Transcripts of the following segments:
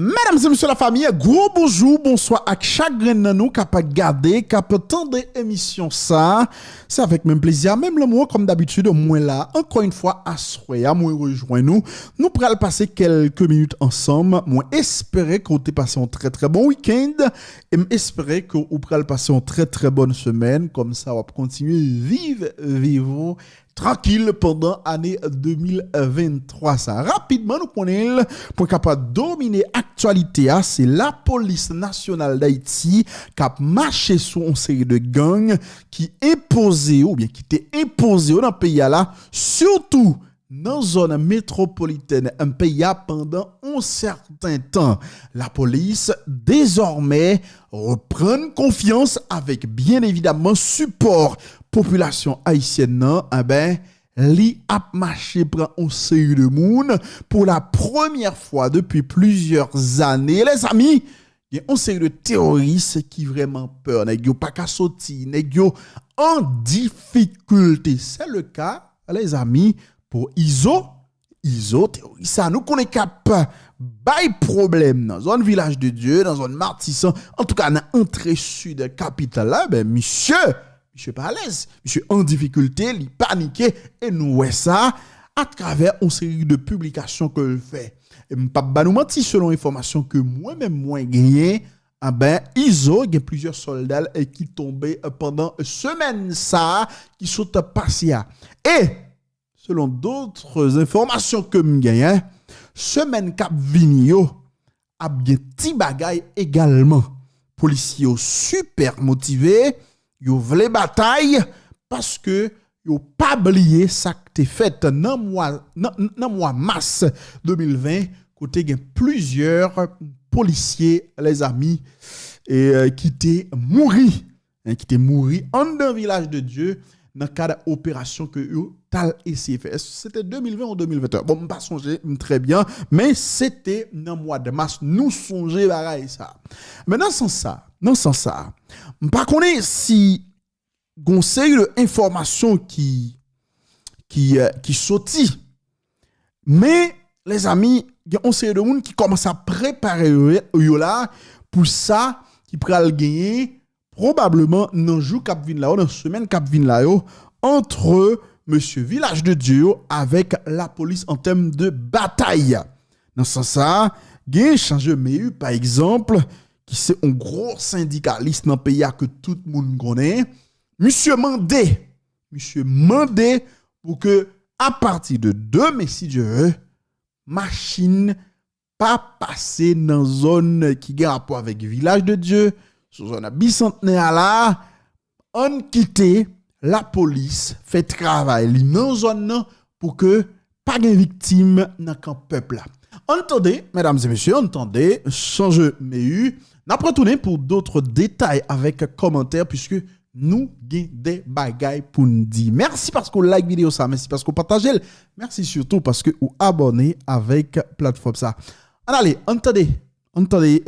Mesdames et messieurs la famille, gros bonjour, bonsoir à chaque grain de nous qui a gardé, qui a tendre émission ça. C'est avec même plaisir, même le moi comme d'habitude, moi là, encore une fois, à soya, moi rejoins nous. Nous pourrons passer quelques minutes ensemble. Moi espérer que vous avez passé un très très bon week-end et espérer que vous pourrez passer une très très bonne semaine. Comme ça, on va continuer vivre tranquille pendant l'année 2023. Ça, rapidement, nous prenons pour capable dominer l'actualité. C'est la police nationale d'Haïti qui a marché sur une série de gangs qui imposé ou bien qui était imposé dans le pays là, surtout dans la zone métropolitaine, un pays pendant un certain temps. La police, désormais, reprend confiance avec, bien évidemment, support population haïtienne, li ap marché prend un série de monde pour la première fois depuis plusieurs années. Les amis, il y a une série de terroristes qui vraiment peur. Nèg yo pas qu'à sortir, nèg yo en difficulté. C'est le cas, les amis, pour ISO terroriste. Ça nous connaît cap bay problème dans zone village de Dieu, dans zone Martissan, en tout cas dans entrée sud capitale là, monsieur pas à l'aise, monsieur en difficulté, il paniqué et nous ouais ça à travers une série de publications que le fait. Et m'pa nous mentir selon information que moi gagné, ISO il y a plusieurs soldats qui tombaient pendant semaine ça qui sont passés. Et selon d'autres informations que m'gagne, semaine cap vini yo a bien ti bagay également. Policiers super motivés, yo vle bataille parce que yo pas oublié ça que t'es fait dans mois mars 2020 côté gen plusieurs policiers les amis et qui étaient mouri en dans village de Dieu dans cadre opération que yo tal essayé faire. C'était 2020 ou 2021. Bon, pas songer très bien, mais c'était dans mois de mars nous songer bagaille ça. Maintenant sans ça, pas connaît si conseil de information qui sorti. Mais les amis, il y a un série de monde qui commence à préparer yo là pour ça qui pral gagner probablement dans jour cap vinn là, dans semaine cap vinn là entre monsieur Village de Dieu avec la police en termes de bataille. Dans ce sens ça, gen Change Mehu par exemple qui c'est un gros syndicaliste dans le pays que tout le monde connaît. Monsieur Mandé pour que à partir de demain si Dieu veut, machine pas passer dans zone qui a rapport avec Village de Dieu, sur zone bicentenaire là, on quitte la police fait travail dans zone pour que pas de victime dans le peuple là. Entendez, mesdames et messieurs, Change Mehu. N'a pas retourné pour d'autres détails avec commentaires puisque nous avons des bagailles pour nous dire. Merci parce que vous like vidéo ça, merci parce que vous partagez, merci surtout parce que vous abonnez avec plateforme ça. Allez, entendez,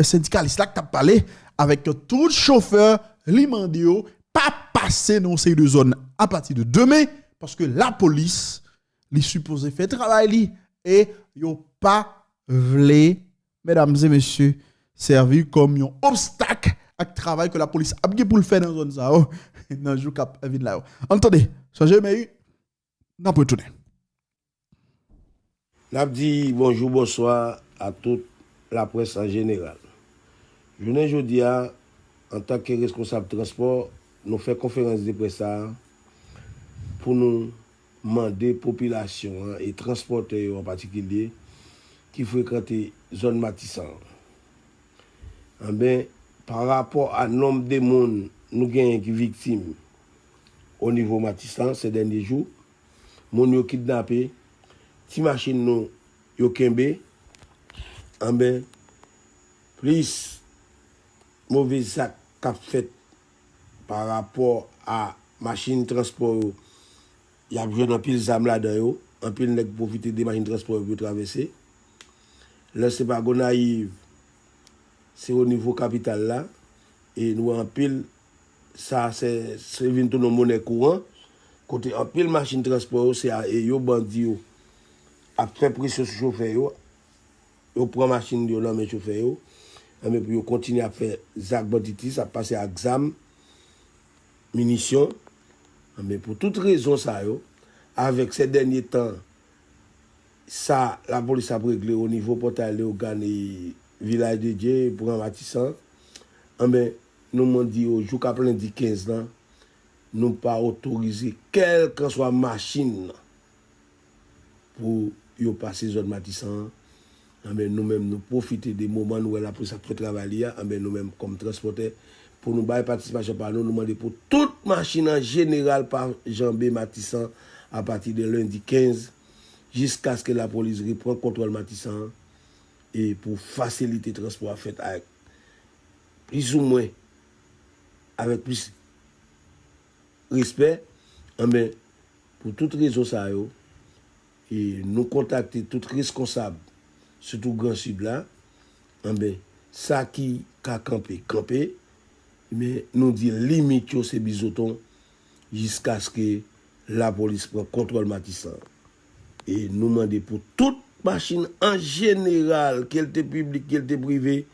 syndicaliste là qui a parlé avec tout chauffeur limandio pas passer dans ces deux zones à partir de demain parce que la police les supposé faire travail et yo pas vle, mesdames et messieurs, servi comme un obstacle à travail que la police a pour le faire dans zone ça dans jour cap vinn là. Entendez, Change Mehu n'a pas tourner. N'a dit bonjour bonsoir à toute la presse en général. Jeudi en tant que responsable transport, nous faisons conférence de presse pour nous demander population et transporteurs en particulier qui fréquentent zone Martissan. Par rapport à nombre de monde nous gagnons qui victimes au niveau Martissan ces derniers jours, moun yo kidnappé, ti machine nous yo kembe, plus mauvais sac qu'a fait par rapport à machine transport, il y a besoin d'un pile zam là-dedans, un pile nèg profiter des machines transport pour traverser. Là c'est pas naïf. C'est au niveau capital là et nous en pile ça c'est vinn tout nos monnaie courant côté en pile machine transport c'est yo bandi yo a fait pression sur chauffeur yo yo prend machine yo là mais chauffeur yo, mais pour yo continuer à faire zak banditi, ça passer à exam, munitions, mais pour toute raison ça yo, avec ces derniers temps ça la police a réglé au niveau portail au gagné village de Dieu pour un Matissan, mais nous m'ont dit au jour qu'a plein dit 15 ans, nous pas autorisé quelle que soit machine pour yo passer zone Matissan. Mais nous-mêmes nous profiter des moments où la police a fait travailler, mais nous-mêmes comme transporteurs pour nous bailler participation par nous demander pour toute machine en général par Jean B Matissan à partir de lundi 15 jusqu'à ce que la police reprenne contrôle Matissan et pour faciliter le transport fait avec plus ou moins avec plus respect, mais pour toute raison ça et nous contacter tout responsable surtout Grand Sud là, ça qui a campé, mais nous dit limite ces bisotons jusqu'à ce que la police prenne contrôle Matissan. Et nous demander pour toute machine en général, qu'elle était publique, qu'elle était privée,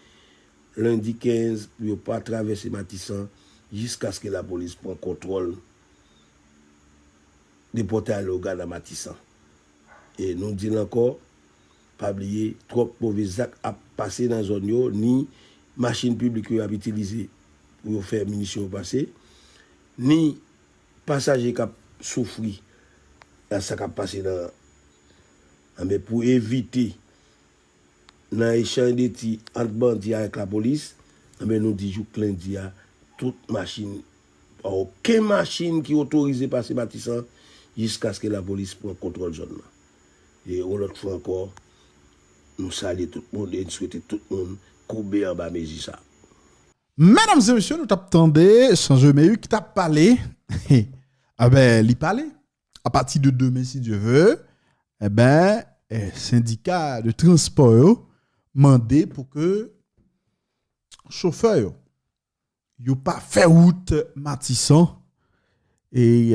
lundi 15, pour ne pas traverser Matissan jusqu'à ce que la police prenne contrôle des portails au gars dans Matissan. Et nous disons encore, pas oublier trop mauvais actes à passer dans la zone yo, ni machine publique à utiliser pour faire munitions passer, ni passagers qui souffert dans ça qui passé dans mais pour éviter dans échange de ti entre bandits avec la police, nous disons lundi à toute machine, aucune machine qui est autorisée passer Matissan jusqu'à ce que la police prenne contrôle de la zone. Et on l'autre fois encore, nous saluons tout le monde et nous souhaitons tout le monde couper en bas mais ça. Mesdames et messieurs, nous t'attendons sans jamais qui t'a parlé. Ah ben, il parlait. À partir de demain, si Dieu veut, eh ben, syndicat de transport mandé pour que chauffeur yo pas fait route Matissan et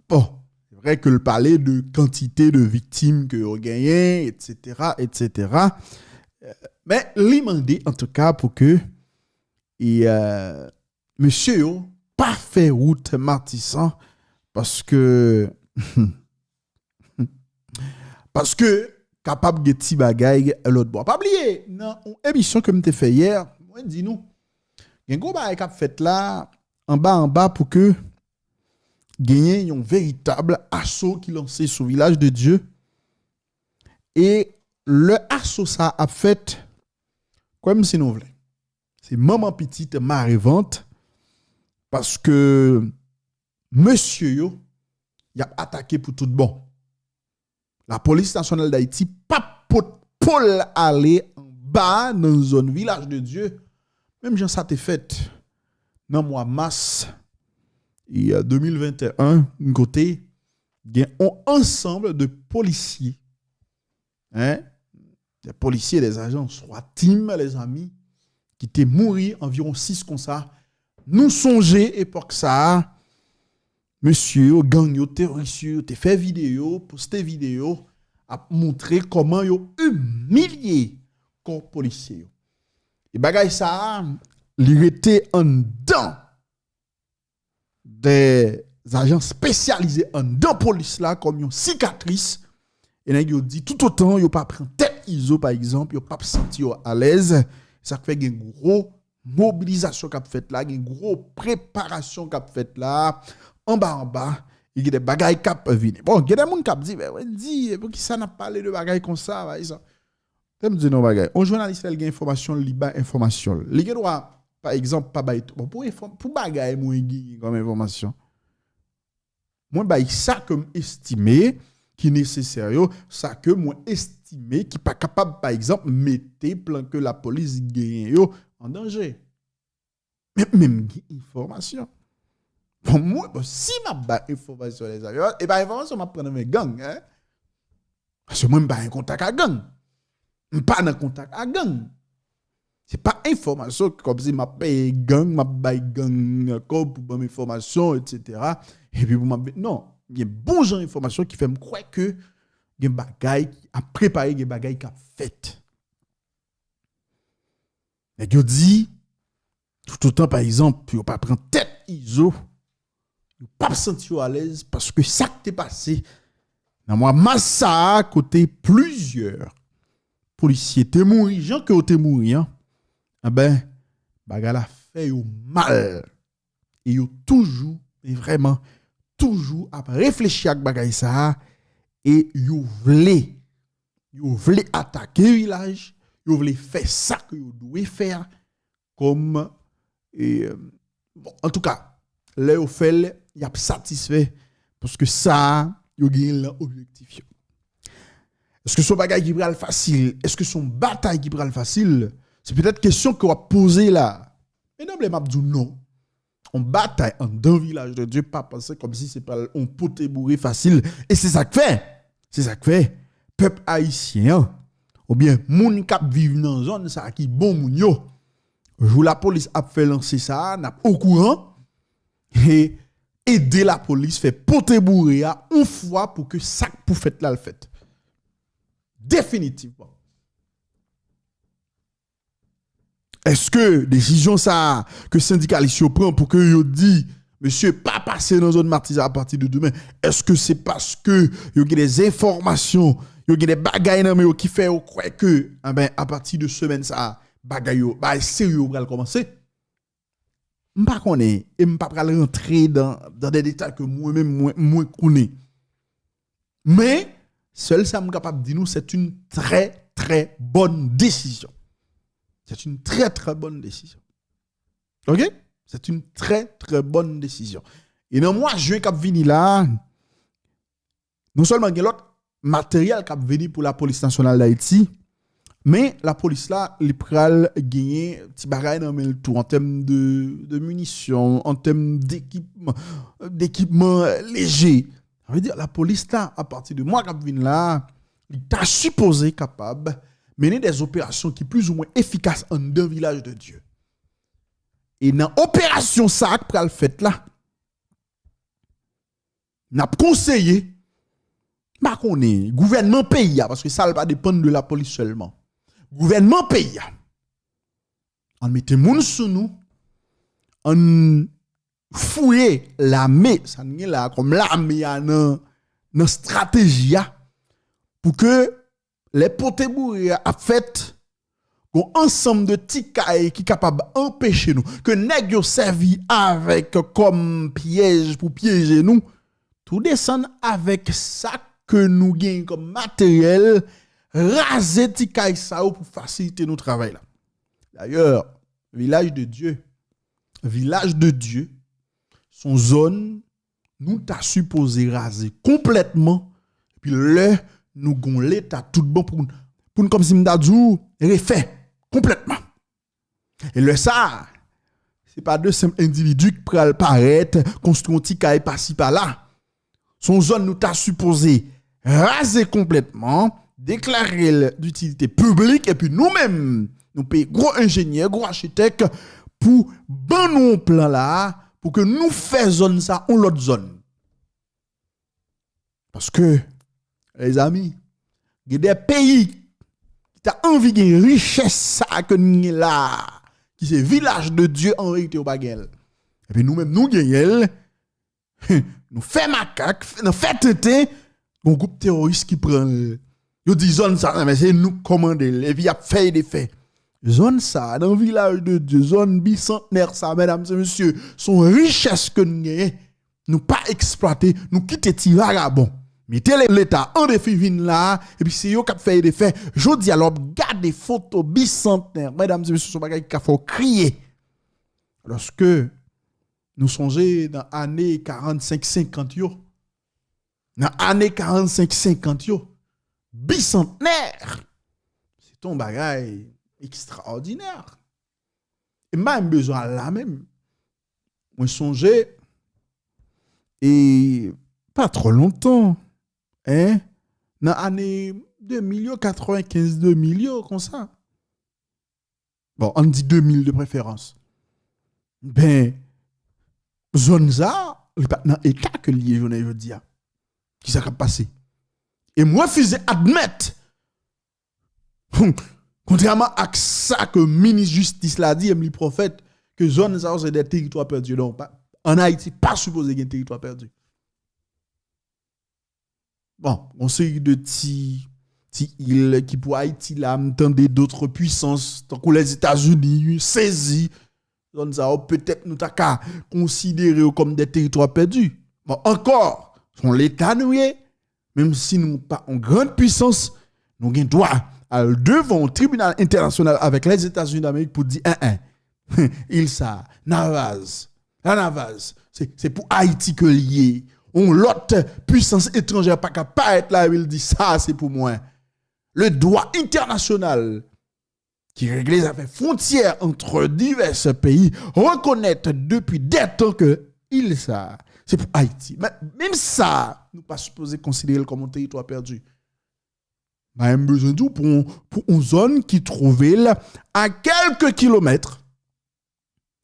bon, c'est vrai que le parler de quantité de victimes que ont gagné, etc. Mais lui mandé en tout cas pour que monsieur yo pas fait route Matissan parce que capable de ti bagay l'autre bois. Pas oublier dans une émission que m'te fait hier, moi dis nous, il y a un gros bagay qu'a fait là en bas pour que gagner un véritable assaut qui lancé sur village de Dieu. Et le assaut ça a fait comme si nous voulons. C'est maman petite marée vente parce que monsieur yo y a attaqué pour tout bon. La police nationale d'Haïti pas pour aller en bas dans une zone village de Dieu. Même Jean ça t'est fait dans mois mars et 2021 un côté il y a un ensemble de policiers des policiers des agents soit team les amis qui étaient morts environ 6 comme ça. Nous songer époque ça monsieur gang yo terroriste te fait vidéo poster vidéo a montrer comment yo humilié corps policier et bagay ça il était en dedans des agents spécialisés en dedans police là comme une cicatrice et nèg yo dit tout autant yo pas prend tête ISO par exemple yo pas senti à l'aise ça fait une gros mobilisation qu'a fait là une gros préparation qu'a fait là en bas, il y a des bagailles qui viennent. Bon, il y a des gens qui disent, pour qui ça n'a pas parlé de bagailles comme ça, ça. Je me dis non, bagailles. Un journaliste, il a une information, il a une information. Il doit, par exemple, pas bailler. Bon, pour bagailles, moi, il comme information. Moi, bailler ça comme estimé, qui est nécessaire, ça que moi estimé, qui n'est pas capable, par exemple, mettre plan que la police gagne en danger. Mais même information. Pour moi, si ma ba information les amis, et pas information m'a prendre mes gang hein. Parce que moi pas en contact avec gang. Pas en contact avec gang. C'est pas information comme si m'a paye gang, m'a bail gang comme pour bonne information etc. Et puis pour m'a non, il y a bon genre d'information qui fait me croire que il y a bagaille a préparé des bagaille qui a fait. Et que dit, tout autant, par exemple, vous pas prendre tête ISO, vous pas sentir à l'aise parce que ça qui t'est passé, dans moi, massa côté plusieurs policiers t'es mouru, gens que t'es mouru, hein, ah ben, bagala fait yo mal. Et yo toujours, et vraiment, toujours à réfléchir à bagay ça, et yo vle attaquer le village, yo vle faire ça que yo doit faire, comme, bon, en tout cas, là yo fait, y a satisfait, parce que ça, yo gagne l'objectif. Est-ce que son bagay qui pral facile? Est-ce que son bataille qui pral facile? C'est peut-être question qu'on va poser là. Mais non, les mabdou non. On bataille en d'un village de Dieu, pas penser comme si c'est pas un poté bourré facile. Et c'est ça que fait. C'est ça que fait. Peuple haïtien, ou bien moun kap vive dans zone ça qui bon moun yo. Jou la police a fait lancer ça, n'a au courant et aider la police fait poté bourré une fois pour que ça pour fait là le fait. Définitivement. Est-ce que décision ça que syndicaliste prend pour que yo dit monsieur pas passer dans zone Martyrs à partir de demain, est-ce que c'est parce que yo a des informations, yo a des bagailles dans mais qui fait ou croire que ben à partir de semaine ça bagaille yo ba sérieux va commencer? M'pas connait et m'pas rentrer dans des détails que moi-même moi connais. Mais seul ça me capable dire nous c'est une très très bonne décision. C'est une très très bonne décision. OK? C'est une très très bonne décision. Et dans mois juin cap vini là, non seulement il y a l'autre matériel cap venu pour la police nationale d'Haïti, mais la police là, il pral gagner petit bagay dans le tout en termes de munitions, en termes d'équipement léger. Ça veut dire la police là à partir de mois cap vini là, il t'a supposé capable mener des opérations qui plus ou moins efficaces en deux villages de Dieu. Et dans l'opération ça que le fait là, n'a conseillé pas qu'on est gouvernement pays parce que ça ne va pas dépendre de la police seulement. Gouvernement pays. On mette moun sous nous, on fouille l'armée, ça n'est là comme l'armée dans stratégie pour que les potés bourrés a fait un ensemble de tikaï qui capable d'empêcher nous que nèg yo servi avec comme piège pour piéger nous tout descend avec ça que nous gagnons comme matériel raser tikaï ça pour faciliter notre travail là. D'ailleurs, village de Dieu son zone nous t'a supposé raser complètement puis le nous gon l'état tout bon pour comme si m'dadou refait complètement. Et le ça c'est pas deux simples individus qui pral paraître construire un petit caille par-ci par-là. Son zone nous t'a supposé raser complètement, déclarer d'utilité publique et puis nous-mêmes nous payer gros ingénieur, gros architecte pour ban nous un plan là pour que nous faisons zone ça en l'autre zone. Parce que les amis, il y a des pays qui ont envie de richesse ça que nous là, qui c'est village de Dieu en réalité au baguel. Et puis nous-mêmes, nous gagnons, nous faisons macaque, nous faisons têter, un groupe terroriste qui prend, nous dit zone ça, mais c'est nous commander, et puis il y a fait des faits. Zone ça, dans le village de Dieu, zone bicentenaire ça, mesdames et messieurs, son richesse que nous gagnons, nous pas exploiter, nous quitter ti vagabond. Mettez l'État en défi là, et puis c'est eux qui fait des faits. Je dis alors, garde des photos bicentenaires. Mesdames et messieurs, ce bagage qu'il faut crier. Lorsque nous songeons dans l'année 45-50, dans l'année 45-50, bicentenaire, c'est un bagage extraordinaire. Et même besoin là même. Moi, songeais, et pas trop longtemps. Dans l'année 2000, 95, 2000, comme ça. Bon, on dit 2000 de préférence. Ben, zone ça, dans l'état que lié, je dis, qui s'est passé. Et moi, je faisais admettre, Contrairement à ça que le ministre de Justice l'a dit, le prophète, que zone ça c'est des territoires perdus. Donc, en Haïti, pas supposé qu'il y ait un territoire perdu. Bon, on sait de petits îles qui pour Haïti là, m'tendait d'autres puissances, tant que les États-Unis saisi, zone ça peut-être nous t'a qu'à considérer comme des territoires perdus. Bon, encore, son l'État nous même si nous pas en grande puissance, nous avons droit à devant le tribunal international avec les États-Unis d'Amérique pour dire il ça Navaz la Navaz c'est pour Haïti que lié on l'autre puissance étrangère pas capable être là il dit ça c'est pour moi le droit international qui règle les affaires frontières entre divers pays reconnaître depuis des temps que il ça c'est pour Haïti mais même ça nous pas supposé considérer comme un territoire perdu. Même besoin de pour une zone qui trouvait là à quelques kilomètres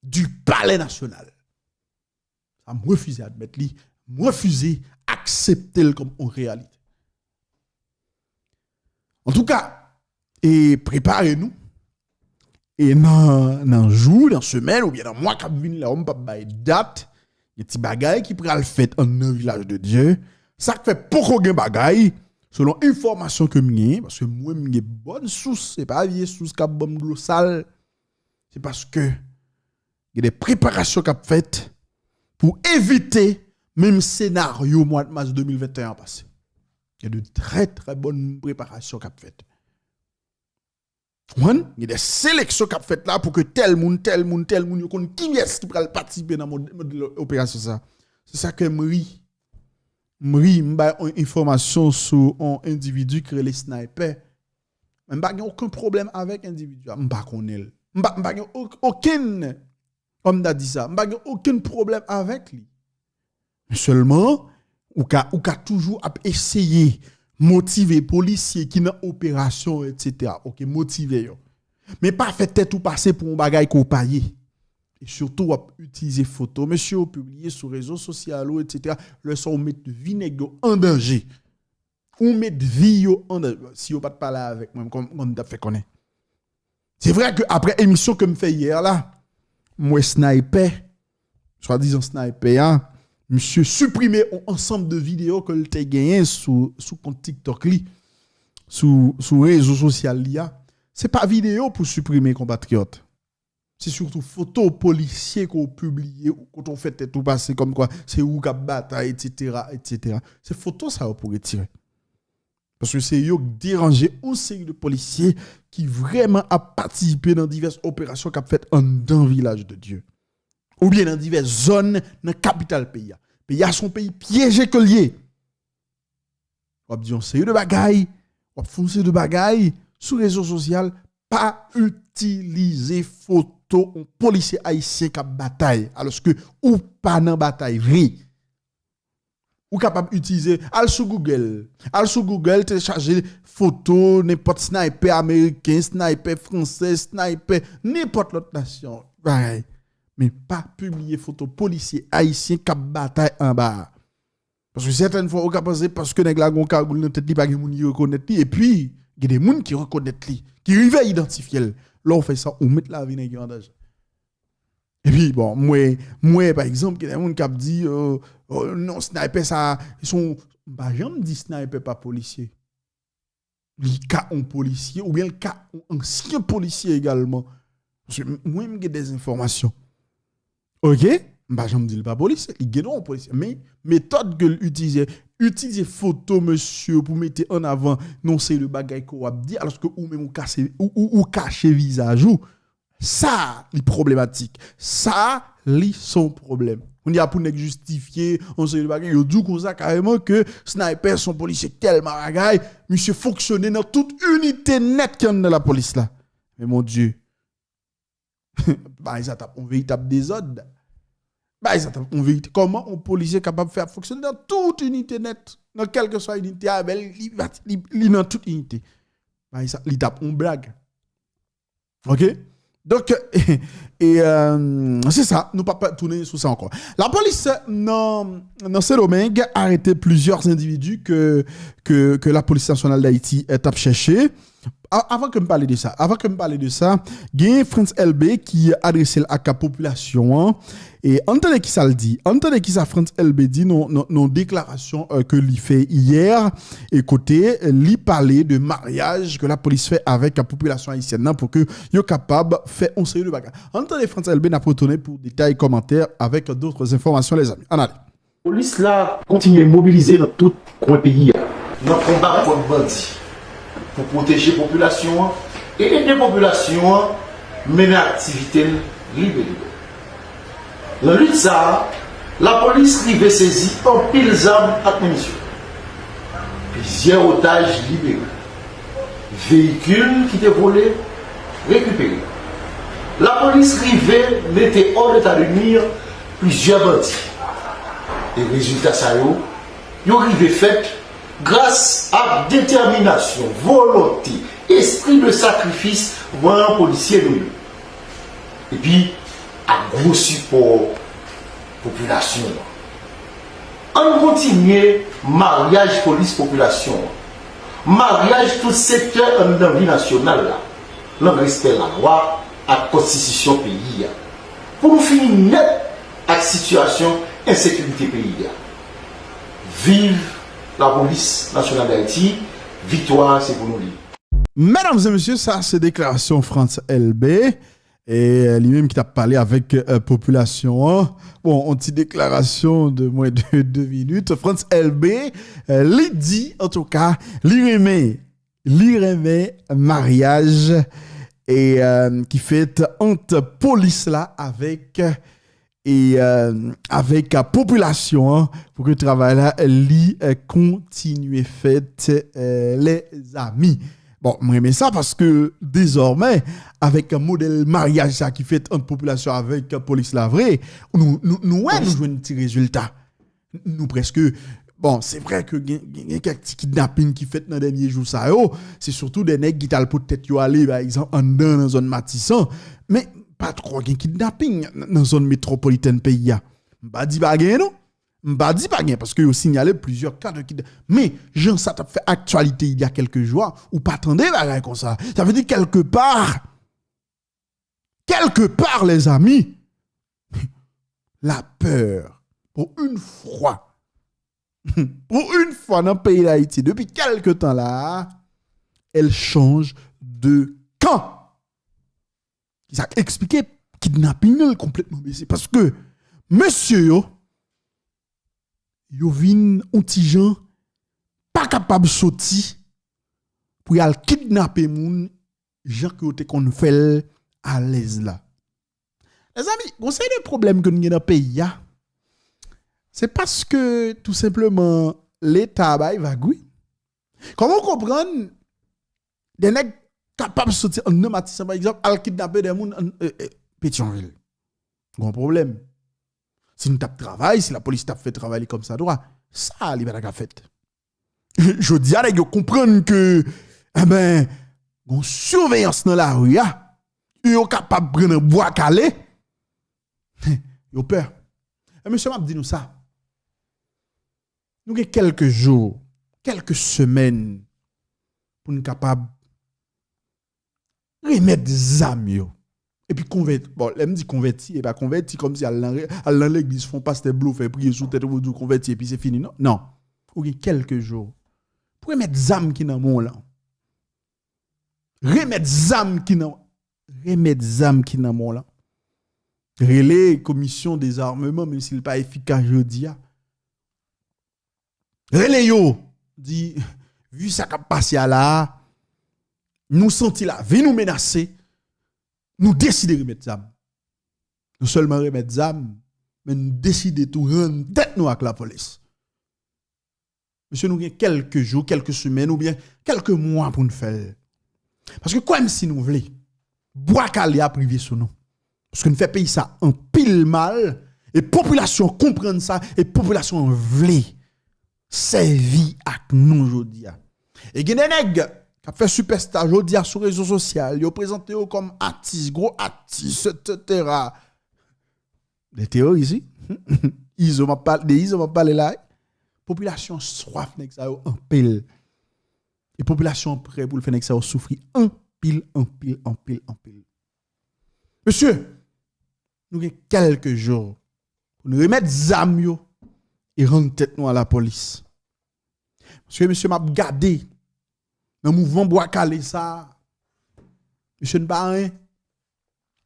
du palais national. Ça me refusé d'admettre lui, me refusé d'accepter comme en réalité. En tout cas, et préparez-nous. Et dans jour, dans semaine ou bien dans mois qui viennent là, on pas bail date, il y a des bagailles qui pourra le faire en un village de Dieu. Ça fait beaucoup de bagailles. Selon information que j'ai, parce que moi, j'ai bonne source, c'est pas vieille source qui a bonne de l'eau sale, c'est parce que il y a des préparations qui sont faites pour éviter même scénario mois de mars 2021 passé. Il y a de très très bonnes préparations qui sont faites. Il y a des sélections qui sont faites là pour que tel monde, qui est-ce qui pourra participer dans l'opération ça. C'est ça que M'ri m'a une information sur un individu qui est les snipers. Mais m'pa aucun problème avec individu, m'pa connaît. M'pa aucun homme d'a dit ça, m'pa aucun problème avec lui. Mais seulement ou ka toujours essayer motiver policiers qui dans opération etc. OK, motiver yo. Mais pas fait tête ou passer pour un bagage qu'on paye. Et surtout, utiliser photos, monsieur, publier sur les réseaux sociaux, etc. Le son mettre vinaigre en danger. Ou mettre vie en danger. Si vous pas de parler avec moi, comme on a fait connaître. C'est vrai que après émission que me fait hier là, moi sniper, soi-disant sniper, hein, monsieur supprimé un ensemble de vidéos que le t'ai gagné sous compte TikTok li, sous réseaux sociaux là. C'est pas vidéo pour supprimer compatriotes. C'est surtout photos policiers qu'on publie quand on fait tout passer comme quoi c'est où qu'a bataille etc. Ces photos ça pour retirer parce que c'est eux qui déranger une série de policiers qui vraiment a participé dans diverses opérations qu'a fait dans village de Dieu ou bien dans diverses zones dans capitale pays. Pays a son pays piégé que lié. On dit on série de bagaille, on foncer de bagaille sur réseaux sociaux, pas utiliser photos un policier haïtien qui a bataille alors que ou pas dans bataille vrai ou capable d'utiliser al sur Google télécharger photo n'importe sniper américain sniper français sniper n'importe l'autre nation pareil mais pas publier photo policier haïtien qui a bataille en bas parce que certaines fois on capable penser parce que nèg la gon cagoule dans tête li pas gen moun qui reconnaît li et puis il y a des moun qui reconnaît li qui rive identifier là on fait ça on met la vie en danger. Et puis bon moi par exemple il y a des gens qui a dit non sniper ça ils sont bah jamais dit sniper pas policier. Le cas un policier ou bien le cas un ancien policier également. Parce que moi j'ai des informations. OK? Bah jamais dit pas policier, il gagne un policier mais méthode que utiliser photo monsieur pour mettre en avant non c'est le bagage qu'on a dit alors que ou même ou cacher visage ou ça est problématique ça li son problème on y a pour justifier on sait le bagage yo dit comme ça carrément que sniper son policier tellement bagage monsieur fonctionner dans toute unité net qui est dans la police là mais mon Dieu bah ça tape un véritable désordre. Bah, on vérité. Comment un policier est capable de faire fonctionner dans toute unité nette, dans quelle que soit unité, il dans toute unité. Bah, il tape une blague. OK? Donc, c'est ça, nous ne pouvons pas tourner sur ça encore. La police, dans ce domaine, a arrêté plusieurs individus que la police nationale d'Haïti est cherché avant que me parler de ça, il y a France LB qui adresse à la population hein, et entendez qui ça le dit. Entendez qui ça France LB dit non déclaration que lui fait hier et côté lui parler de mariage que la police fait avec la population haïtienne pour que yo capable faire un série de bagages. Entendez France LB n'a pas retourné pour détails commentaires avec d'autres informations les amis. En allez. La police là continue à mobiliser dans tout le pays. Dans le combat contre les bandits. Pour protéger la population et aider la population à mener l'activité libre. Dans la lutte, ça, la police rive saisit en pile d'armes à munitions. Plusieurs otages libérés. Véhicules qui étaient volés, récupérés. La police rive mettait hors d'état de nuire plusieurs bandits. Et résultat, ça y est, rive fait grâce à détermination, volonté, esprit de sacrifice, voilà un policier de nous. Et puis, à gros support population. On continue mariage police-population. Mariage tout secteur en la vie nationale, là. Le respect de la loi, à la constitution pays. Pour nous finir net avec la situation insécurité pays. Vive la police nationale d'Haïti, victoire, c'est pour nous dire. Mesdames et messieurs, ça c'est déclaration France LB et lui-même qui t'a parlé avec population. Bon, une petite déclaration de moins de 2 minutes. France LB, lui dit en tout cas, lui remet mariage et qui fait entre police là avec et avec la population hein, pour que le travail là continue fait les amis. Bon, moi j'aime ça parce que désormais avec un modèle mariage ça qui fait entre population avec la police là vrai, nous jouons un petit résultat. Nous presque bon, c'est vrai que y a quelques petits kidnapping qui fait dans les derniers jours ça c'est surtout des nègres qui t'al peut-être yo aller par exemple en dans zone Matissan, mais pas trop de kidnapping dans la zone métropolitaine pays. M'pa di pas gen non? M'pa di pas gen parce que yo signalé plusieurs cas de kidnapping. Mais Jean ça t'a fait actualité il y a quelques jours ou pas attendez bagay comme ça. Ça veut dire quelque part les amis la peur pour une fois dans le pays d'Haïti depuis quelque temps là elle change de camp. Il a expliqué kidnapping complètement baissé parce que monsieur yo vinn un petit gens pas capable sortir pour y aller kidnapper moun gens que te kon fait à l'aise là. Les amis, vous savez le problème que nous avons dans le pays c'est parce que tout simplement l'état va gouy. Comment comprendre des nègres capable de sortir en Matissan par exemple al kidnapper des gens en Pétionville. Grand problème. Si nous tape travail, si la police tape fait travailler comme ça droit, ça li pas fait. Je dis à vous comprendre que une surveillance dans la rue yo capable de prendre bois calé. Yo peur. Et monsieur m'a dit nous ça. Nous avons quelques jours, quelques semaines pour nous capables remettre des âmes et puis convertir. Bon, elle me dit convertir et pas convertir comme si à l'église font pasteur bleu fait prier sous tête ou dire convertir et puis c'est fini non. Non. Ou quelques jours pour remettre des âmes qui dans mon là. Remettre des âmes qui dans mon là. Relais commission des armements même s'il pas efficace jodi a. Relais yo dit vu ça qui passé là nous senti la vie nous menacer, nous décider de remettre zam. Nous seulement remettre zam, mais nous décider tout rendre tête nous avec la police. Monsieur, nous avons quelques jours, quelques semaines ou bien quelques mois pour nous faire. Parce que comme si nous voulons, bois calé à privé sur nous. Parce que nous faisons payer ça en pile mal, et population comprend ça, et population veut servir avec nous aujourd'hui. Et il y a des nègres qui fait superstar aujourd'hui sur les réseaux sociaux, ils présenté comme artiste, gros artiste, etc. Des théories ici. Ils ont parlé là. Population soif, ça en pile. Et population prête pour le faire ça souffrir en pile. Monsieur, nous avons quelques jours pour nous remettre zam et rendre tête nous à la police. Parce que monsieur m'a gardé dans le mouvement bois calé ça. Monsieur ne pas rien.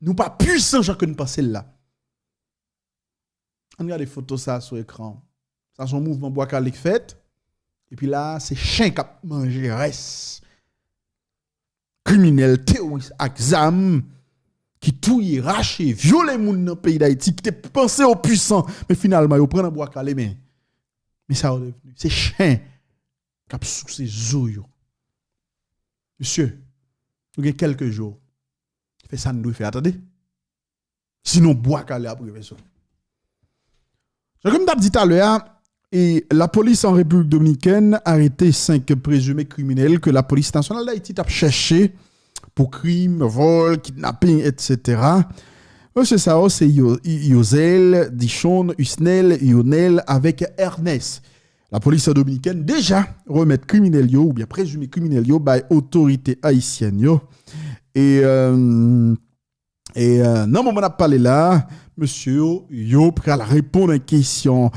Nous pas puissants que nous passons là. On regarde les photos ça sur l'écran. Ça son mouvement bois calé fait. Et puis là, c'est chien qui a mangé reste. Criminel, terroriste, exam, qui touille, rache, viole les gens dans le pays d'Haïti, qui te pensé aux puissants, mais finalement, ils prennent un bois calé, mais ça a devenu. C'est chien qui a sous ses os. Monsieur, nous avons quelques jours. Fait ça, nous devons faire, attendez. Sinon, bois calé après ça. Comme je dit tout à l'heure, et la police en République dominicaine a arrêté 5 présumés criminels que la police nationale d'Haïti a cherché pour crimes, vol, kidnapping, etc. C'est ça, c'est Yozel, Dichon, Usnel, Yonel avec Ernest. La police dominicaine déjà remet criminels ou bien présumés criminels by autorité haïtienne. Et non, on a parlé là. Monsieur, yo pral répondre à une question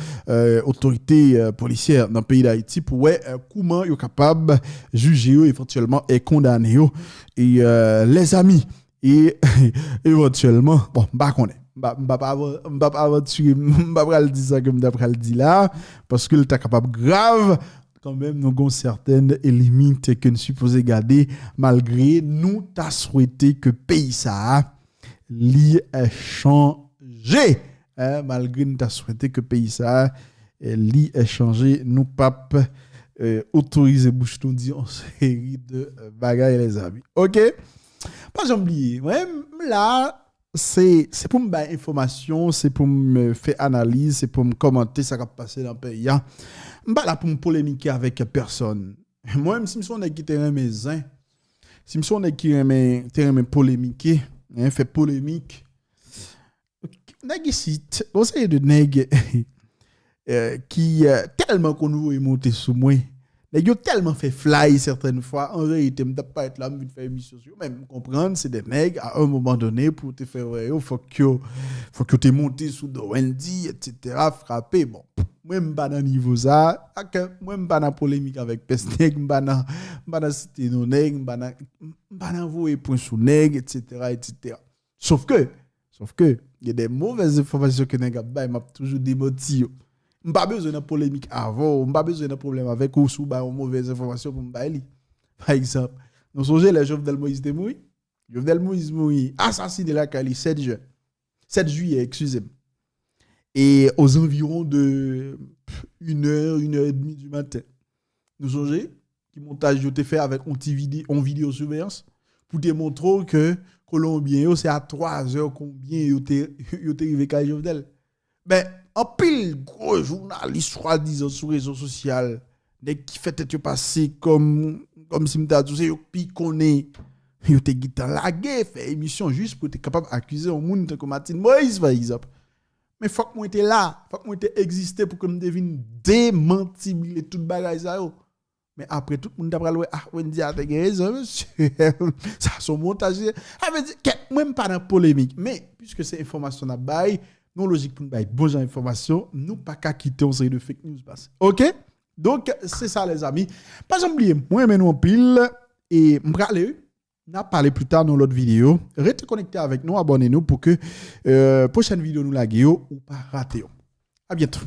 autorité policière dans le pays d'Haïti pour comment yo capable juger éventuellement et condamner et les amis et éventuellement bon pas connaît pas dire ça comme d'après le dit là parce que le ta capable grave quand même nous avons certaines limites que nous supposons garder malgré nous t'a souhaité que pays ça li change malgré nous t'a souhaité que pays ça li changé nous pape autoriser bouche nous dit en série de bagailles les amis. OK, pas j'oublie là c'est pour me donner information, c'est pour me faire analyse, c'est pour me commenter ça qui a passé dans le pays. Pas là pour me polémiquer avec personne. Moi même si je suis qui terrain mes uns, si je suis qui terrain polémiquer, fait polémique. Nèg ici, on sait de nèg qui tellement qu'on nous monter sous moi. Nèg yo tellement fait fly certaines fois en réalité me pas être là me faire émission sur même comprendre c'est des nèg à un moment donné pour te faire faut que te monter sous de Wendy etc. frapper bon moi pas dans niveau ça moi pas dans polémique avec nèg pas citer nos nèg pas envoyer point sous nèg etc. sauf que il y a des mauvaises informations que nèg ba m'a toujours démenti. M'pas besoin de polémique avant, m'pas besoin de problème avec ou sous ba mauvaise information pour m'ba li. Par exemple, nous songez les Jovenel Moïse de Moui. Jovenel Moïse Moui assassiné la Cali 7 juillet, excusez-moi. Et aux environs de 1h30 du matin. Nous songez qui montage été fait avec on vidéosurveillance pour démontrer que Colombien c'est à 3h combien yo te arrivé à Jovenel. Ben en pile gros journaliste soi-disant sur les réseaux sociaux qui fait tête passer comme si m'ta tout yo pi connaît yo te gitan lagué fait émission juste pour être capable accuser un monde comme Martin Moïse par exemple. Mais faut que moi était là, faut que moi était existé pour que me devine démentir tout bagay ça yo. Mais après tout le monde d'après le Wendy a raison monsieur. Ça son montage ça veut dire que même pas dans polémique mais puisque c'est information à bail non logique pour nous bailler bon genre information nous pas qu'à quitter on série de fake news passe. OK, donc c'est ça les amis, pas oublier moi mais nous en pile et m'parler n'a parler plus tard dans l'autre vidéo. Restez connectés avec nous, abonnez-nous pour que prochaine vidéo nous la guéo ou pas rater. À bientôt.